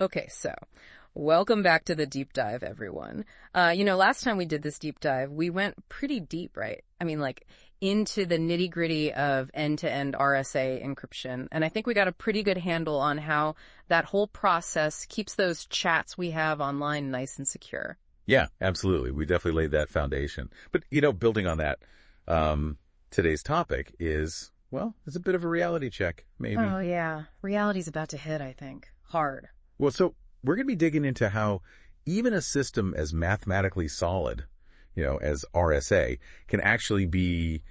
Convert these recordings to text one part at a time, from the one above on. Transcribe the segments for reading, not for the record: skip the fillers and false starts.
Okay, so welcome back to the deep dive, everyone. Last time we did this deep dive, we went pretty deep, right? I mean, like into the nitty gritty of end-to-end RSA encryption. And I think we got a pretty good handle on how that whole process keeps those chats we have online nice and secure. Yeah, absolutely. We definitely laid that foundation. But, building on that, today's topic is, it's a bit of a reality check, maybe. Oh, yeah. Reality's about to hit, I think. Hard. Well, so we're going to be digging into how even a system as mathematically solid, as RSA, can actually be,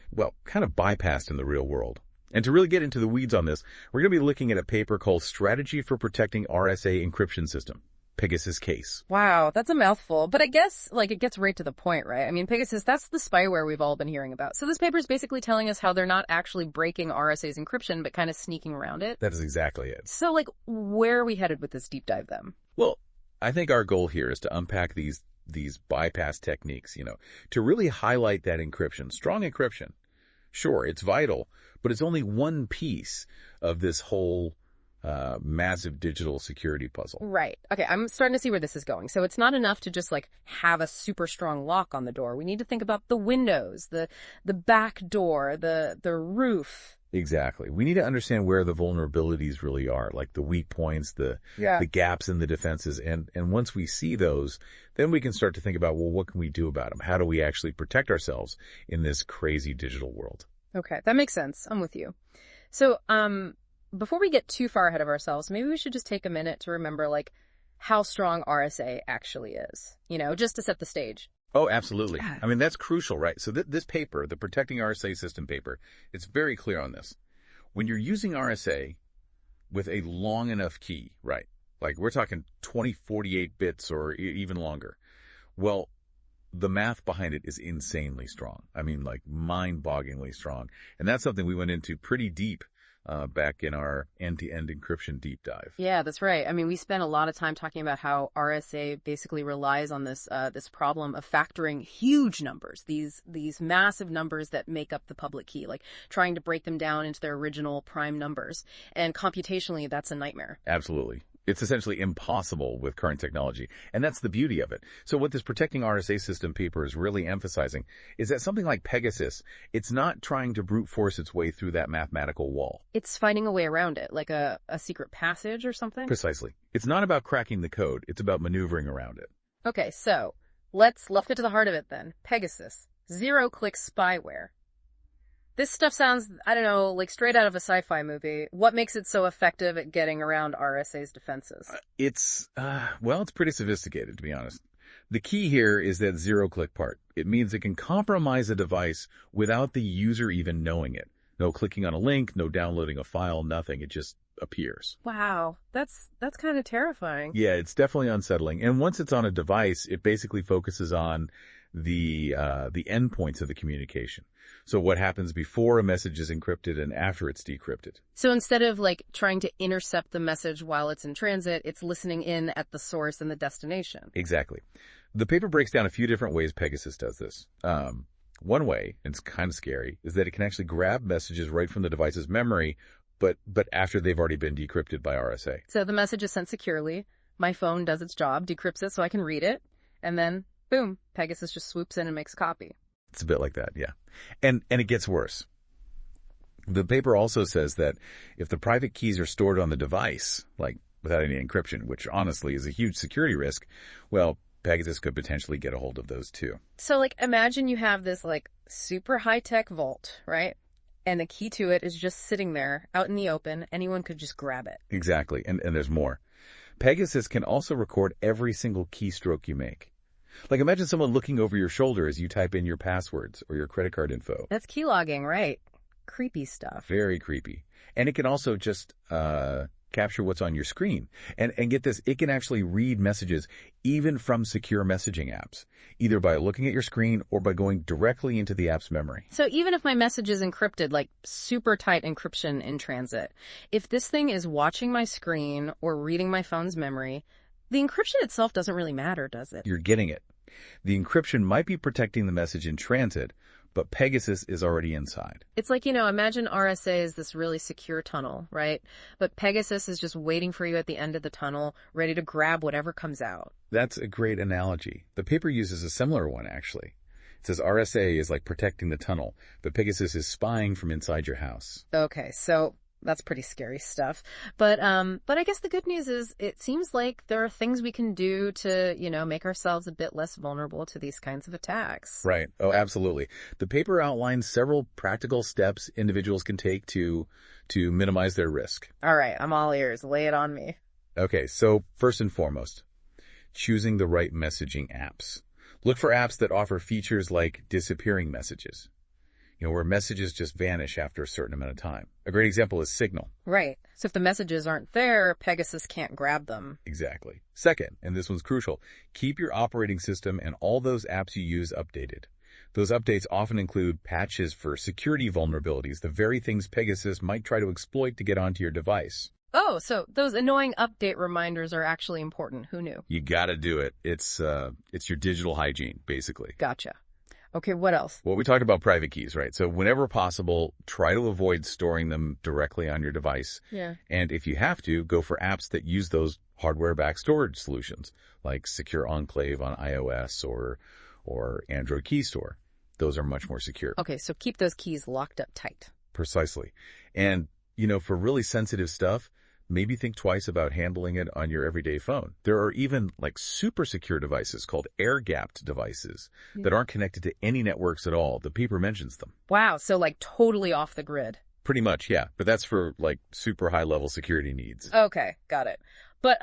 kind of bypassed in the real world. And to really get into the weeds on this, we're going to be looking at a paper called Strategy for Protecting RSA Encryption System, Pegasus case. Wow, that's a mouthful. But I guess, it gets right to the point, right? I mean, Pegasus, that's the spyware we've all been hearing about. So this paper is basically telling us how they're not actually breaking RSA's encryption, but kind of sneaking around it. That is exactly it. So, where are we headed with this deep dive, then? Well, I think our goal here is to unpack these bypass techniques, to really highlight that encryption, strong encryption. Sure, it's vital, but it's only one piece of this whole massive digital security puzzle. Right. Okay, I'm starting to see where this is going. So it's not enough to just have a super strong lock on the door. We need to think about the windows, the back door, the roof. Exactly. We need to understand where the vulnerabilities really are, like the weak points, the gaps in the defenses. And once we see those, then we can start to think about, what can we do about them? How do we actually protect ourselves in this crazy digital world? Okay, that makes sense. I'm with you. So, before we get too far ahead of ourselves, maybe we should just take a minute to remember, how strong RSA actually is, just to set the stage. Oh, absolutely. I mean, that's crucial, right? So this paper, the Protecting RSA System paper, it's very clear on this. When you're using RSA with a long enough key, right? We're talking 2048 bits or even longer. Well, the math behind it is insanely strong. I mean, mind-bogglingly strong. And that's something we went into pretty deep back in our end-to-end encryption deep dive. Yeah, that's right. I mean, we spent a lot of time talking about how RSA basically relies on this problem of factoring huge numbers, these massive numbers that make up the public key, trying to break them down into their original prime numbers. And computationally, that's a nightmare. Absolutely. It's essentially impossible with current technology. And that's the beauty of it. So what this Protecting RSA System paper is really emphasizing is that something like Pegasus, it's not trying to brute force its way through that mathematical wall. It's finding a way around it, like a secret passage or something? Precisely. It's not about cracking the code. It's about maneuvering around it. Okay, so let's get to the heart of it then. Pegasus. Zero-click spyware. This stuff sounds, I don't know, straight out of a sci-fi movie. What makes it so effective at getting around RSA's defenses? It's pretty sophisticated, to be honest. The key here is that zero-click part. It means it can compromise a device without the user even knowing it. No clicking on a link, no downloading a file, nothing. It just appears. Wow, that's kind of terrifying. Yeah, it's definitely unsettling. And once it's on a device, it basically focuses on the endpoints of the communication. So what happens before a message is encrypted and after it's decrypted. So instead of trying to intercept the message while it's in transit, it's listening in at the source and the destination. Exactly. The paper breaks down a few different ways Pegasus does this. One way, and it's kind of scary, is that it can actually grab messages right from the device's memory, but after they've already been decrypted by RSA. So the message is sent securely. My phone does its job, decrypts it so I can read it, and then boom, Pegasus just swoops in and makes a copy. It's a bit like that, yeah. And it gets worse. The paper also says that if the private keys are stored on the device, without any encryption, which honestly is a huge security risk, Pegasus could potentially get a hold of those too. So imagine you have this super high-tech vault, right? And the key to it is just sitting there out in the open. Anyone could just grab it. Exactly. And there's more. Pegasus can also record every single keystroke you make. Imagine someone looking over your shoulder as you type in your passwords or your credit card info. That's keylogging, right? Creepy stuff. Very creepy. And it can also just capture what's on your screen. And get this, it can actually read messages even from secure messaging apps, either by looking at your screen or by going directly into the app's memory. So even if my message is encrypted, super tight encryption in transit, if this thing is watching my screen or reading my phone's memory, the encryption itself doesn't really matter, does it? You're getting it. The encryption might be protecting the message in transit, but Pegasus is already inside. It's like, imagine RSA is this really secure tunnel, right? But Pegasus is just waiting for you at the end of the tunnel, ready to grab whatever comes out. That's a great analogy. The paper uses a similar one, actually. It says RSA is like protecting the tunnel, but Pegasus is spying from inside your house. Okay, so that's pretty scary stuff. But I guess the good news is it seems like there are things we can do to, make ourselves a bit less vulnerable to these kinds of attacks. Right. Oh, absolutely. The paper outlines several practical steps individuals can take to minimize their risk. All right, I'm all ears. Lay it on me. Okay, so first and foremost, choosing the right messaging apps. Look for apps that offer features like disappearing messages, where messages just vanish after a certain amount of time. A great example is Signal. Right. So if the messages aren't there, Pegasus can't grab them. Exactly. Second, and this one's crucial, keep your operating system and all those apps you use updated. Those updates often include patches for security vulnerabilities, the very things Pegasus might try to exploit to get onto your device. Oh, so those annoying update reminders are actually important. Who knew? You gotta do it. It's your digital hygiene, basically. Gotcha. Okay, what else? Well, we talked about private keys, right? So whenever possible, try to avoid storing them directly on your device. Yeah. And if you have to, go for apps that use those hardware-backed storage solutions, like Secure Enclave on iOS or Android Key Store. Those are much more secure. Okay, so keep those keys locked up tight. Precisely. And, for really sensitive stuff, maybe think twice about handling it on your everyday phone. There are even super secure devices called air-gapped devices that aren't connected to any networks at all. The paper mentions them. Wow, so totally off the grid. Pretty much, yeah. But that's for super high-level security needs. Okay, got it. But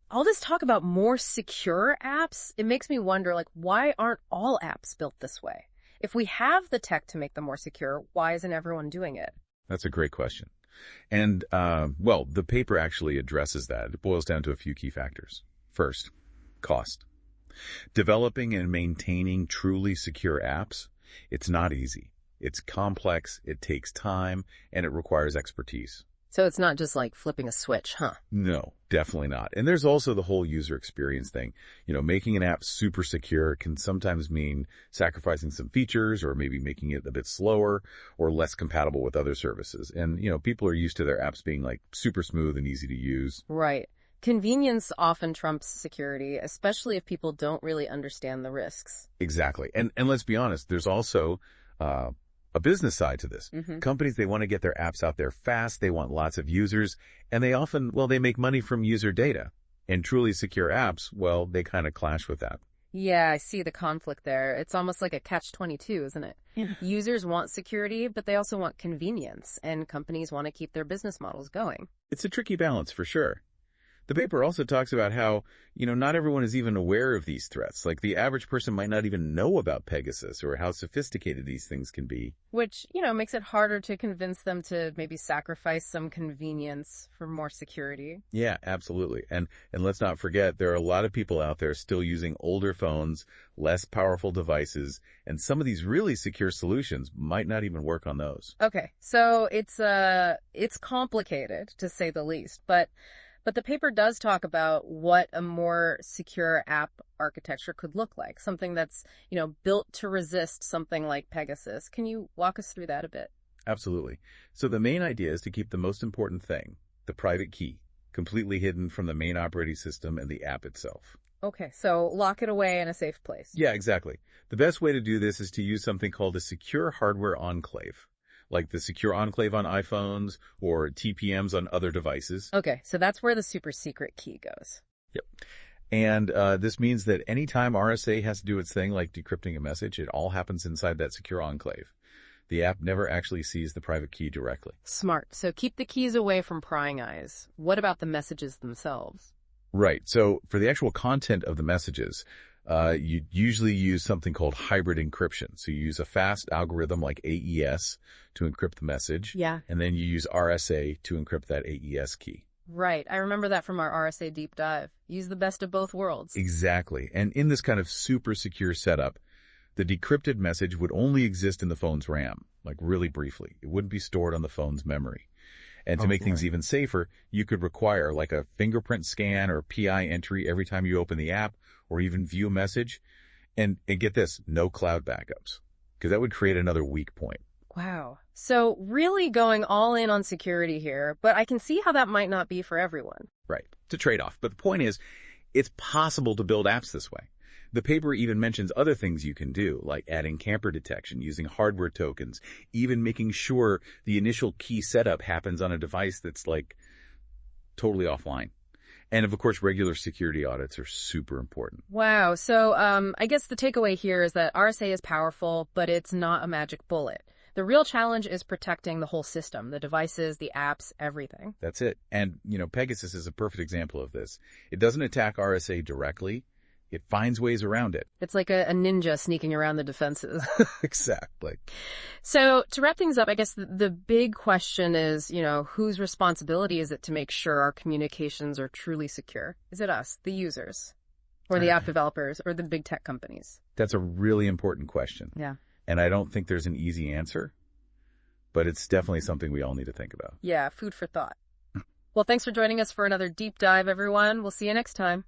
all this talk about more secure apps, it makes me wonder why aren't all apps built this way? If we have the tech to make them more secure, why isn't everyone doing it? That's a great question. And, the paper actually addresses that. It boils down to a few key factors. First, cost. Developing and maintaining truly secure apps, it's not easy. It's complex, it takes time, and it requires expertise. So it's not just flipping a switch, huh? No, definitely not. And there's also the whole user experience thing. Making an app super secure can sometimes mean sacrificing some features or maybe making it a bit slower or less compatible with other services. And, people are used to their apps being super smooth and easy to use. Right. Convenience often trumps security, especially if people don't really understand the risks. Exactly. And let's be honest, there's also a business side to this. Mm-hmm. Companies, they want to get their apps out there fast. They want lots of users, and they often, they make money from user data. And truly secure apps, they kind of clash with that. Yeah, I see the conflict there. It's almost like a catch-22, isn't it? Yeah. Users want security, but they also want convenience, and companies want to keep their business models going. It's a tricky balance for sure. The paper also talks about how, not everyone is even aware of these threats. The average person might not even know about Pegasus or how sophisticated these things can be. Which, makes it harder to convince them to maybe sacrifice some convenience for more security. Yeah, absolutely. And let's not forget, there are a lot of people out there still using older phones, less powerful devices, and some of these really secure solutions might not even work on those. Okay, so it's complicated, to say the least, But the paper does talk about what a more secure app architecture could look like, something that's, built to resist something like Pegasus. Can you walk us through that a bit? Absolutely. So the main idea is to keep the most important thing, the private key, completely hidden from the main operating system and the app itself. Okay, so lock it away in a safe place. Yeah, exactly. The best way to do this is to use something called a secure hardware enclave, like the Secure Enclave on iPhones or TPMs on other devices. Okay, so that's where the super secret key goes. Yep. And this means that anytime RSA has to do its thing, like decrypting a message, it all happens inside that Secure Enclave. The app never actually sees the private key directly. Smart. So keep the keys away from prying eyes. What about the messages themselves? Right. So for the actual content of the messages, you usually use something called hybrid encryption. So you use a fast algorithm like AES to encrypt the message. Yeah. And then you use RSA to encrypt that AES key. Right. I remember that from our RSA deep dive. Use the best of both worlds. Exactly. And in this kind of super secure setup, the decrypted message would only exist in the phone's RAM, really briefly. It wouldn't be stored on the phone's memory. And to make things even safer, you could require a fingerprint scan or PI entry every time you open the app or even view a message. And get this, no cloud backups. because that would create another weak point. Wow. So really going all in on security here, but I can see how that might not be for everyone. Right. It's a trade-off. But the point is, it's possible to build apps this way. The paper even mentions other things you can do, like adding camper detection, using hardware tokens, even making sure the initial key setup happens on a device that's like totally offline. And of course, regular security audits are super important. Wow. So I guess the takeaway here is that RSA is powerful, but it's not a magic bullet. The real challenge is protecting the whole system, the devices, the apps, everything. That's it. And, Pegasus is a perfect example of this. It doesn't attack RSA directly. It finds ways around it. It's like a ninja sneaking around the defenses. Exactly. So to wrap things up, I guess the big question is, whose responsibility is it to make sure our communications are truly secure? Is it us, the users, or the app developers, or the big tech companies? That's a really important question. Yeah. And I don't think there's an easy answer, but it's definitely something we all need to think about. Yeah, food for thought. Well, thanks for joining us for another deep dive, everyone. We'll see you next time.